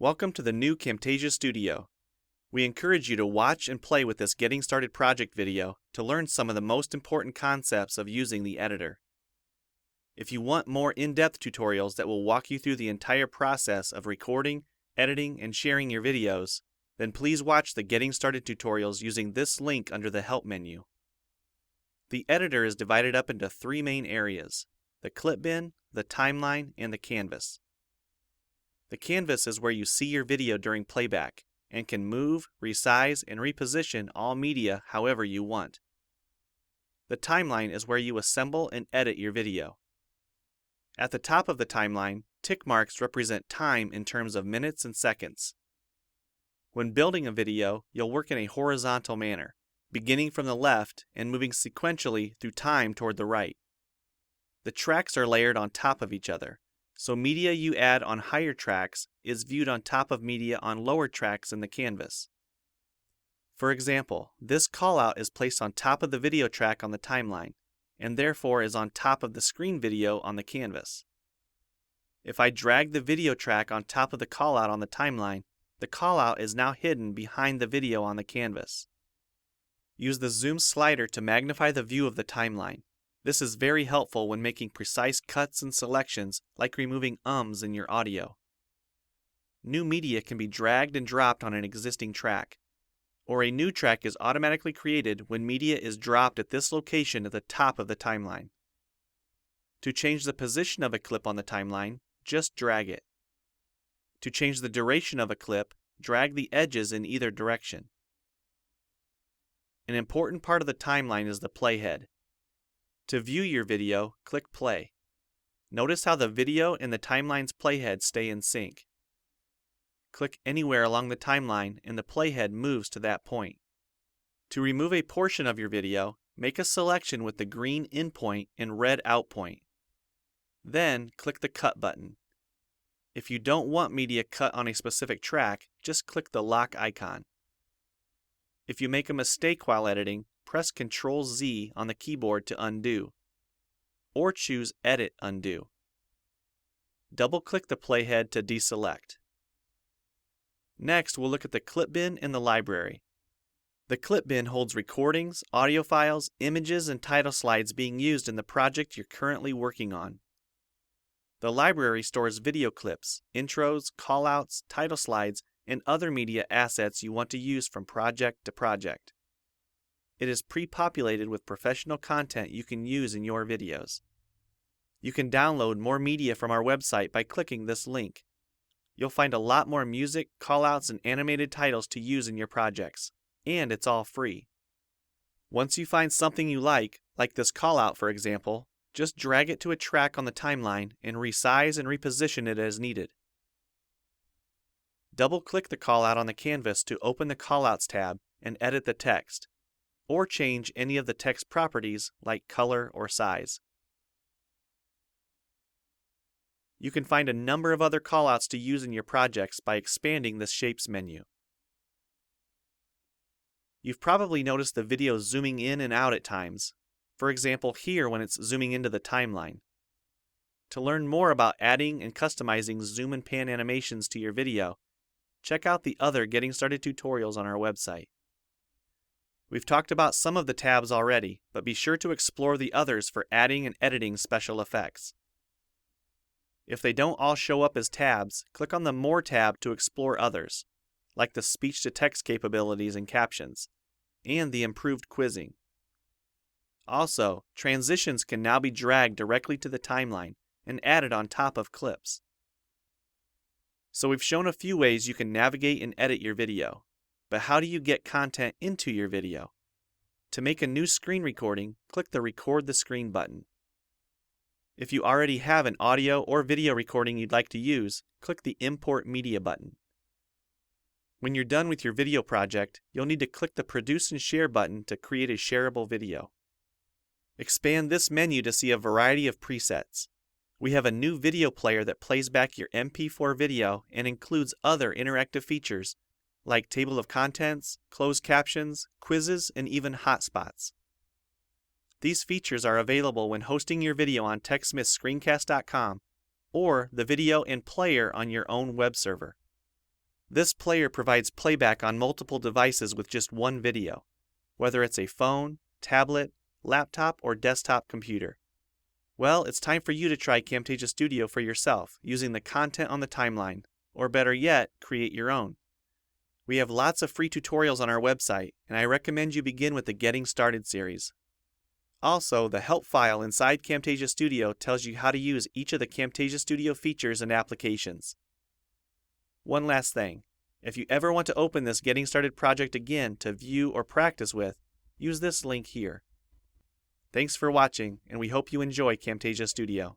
Welcome to the new Camtasia Studio. We encourage you to watch and play with this Getting Started project video to learn some of the most important concepts of using the editor. If you want more in-depth tutorials that will walk you through the entire process of recording, editing, and sharing your videos, then please watch the Getting Started tutorials using this link under the Help menu. The editor is divided up into three main areas: the clip bin, the timeline, and the canvas. The canvas is where you see your video during playback and can move, resize, and reposition all media however you want. The timeline is where you assemble and edit your video. At the top of the timeline, tick marks represent time in terms of minutes and seconds. When building a video, you'll work in a horizontal manner, beginning from the left and moving sequentially through time toward the right. The tracks are layered on top of each other, so media you add on higher tracks is viewed on top of media on lower tracks in the canvas. For example, this callout is placed on top of the video track on the timeline, and therefore is on top of the screen video on the canvas. If I drag the video track on top of the callout on the timeline, the callout is now hidden behind the video on the canvas. Use the zoom slider to magnify the view of the timeline. This is very helpful when making precise cuts and selections, like removing ums in your audio. New media can be dragged and dropped on an existing track, or a new track is automatically created when media is dropped at this location at the top of the timeline. To change the position of a clip on the timeline, just drag it. To change the duration of a clip, drag the edges in either direction. An important part of the timeline is the playhead. To view your video, click play. Notice how the video and the timeline's playhead stay in sync. Click anywhere along the timeline and the playhead moves to that point. To remove a portion of your video, make a selection with the green in point and red out point. Then click the cut button. If you don't want media cut on a specific track, just click the lock icon. If you make a mistake while editing, press Ctrl-Z on the keyboard to undo, or choose Edit Undo. Double-click the playhead to deselect. Next, we'll look at the clip bin and the library. The clip bin holds recordings, audio files, images, and title slides being used in the project you're currently working on. The library stores video clips, intros, callouts, title slides, and other media assets you want to use from project to project. It is pre-populated with professional content you can use in your videos. You can download more media from our website by clicking this link. You'll find a lot more music, callouts, and animated titles to use in your projects, and it's all free. Once you find something you like this callout for example, just drag it to a track on the timeline and resize and reposition it as needed. Double-click the callout on the canvas to open the Callouts tab and edit the text, or change any of the text properties like color or size. You can find a number of other callouts to use in your projects by expanding the Shapes menu. You've probably noticed the video zooming in and out at times, for example here when it's zooming into the timeline. To learn more about adding and customizing zoom and pan animations to your video, check out the other Getting Started tutorials on our website. We've talked about some of the tabs already, but be sure to explore the others for adding and editing special effects. If they don't all show up as tabs, click on the More tab to explore others, like the speech-to-text capabilities and captions, and the improved quizzing. Also, transitions can now be dragged directly to the timeline and added on top of clips. So we've shown a few ways you can navigate and edit your video. But how do you get content into your video? To make a new screen recording, click the Record the Screen button. If you already have an audio or video recording you'd like to use, click the Import Media button. When you're done with your video project, you'll need to click the Produce and Share button to create a shareable video. Expand this menu to see a variety of presets. We have a new video player that plays back your MP4 video and includes other interactive features like table of contents, closed captions, quizzes, and even hotspots. These features are available when hosting your video on TechSmithScreencast.com or the video and player on your own web server. This player provides playback on multiple devices with just one video, whether it's a phone, tablet, laptop, or desktop computer. Well, it's time for you to try Camtasia Studio for yourself using the content on the timeline, or better yet, create your own. We have lots of free tutorials on our website, and I recommend you begin with the Getting Started series. Also, the help file inside Camtasia Studio tells you how to use each of the Camtasia Studio features and applications. One last thing, if you ever want to open this Getting Started project again to view or practice with, use this link here. Thanks for watching, and we hope you enjoy Camtasia Studio.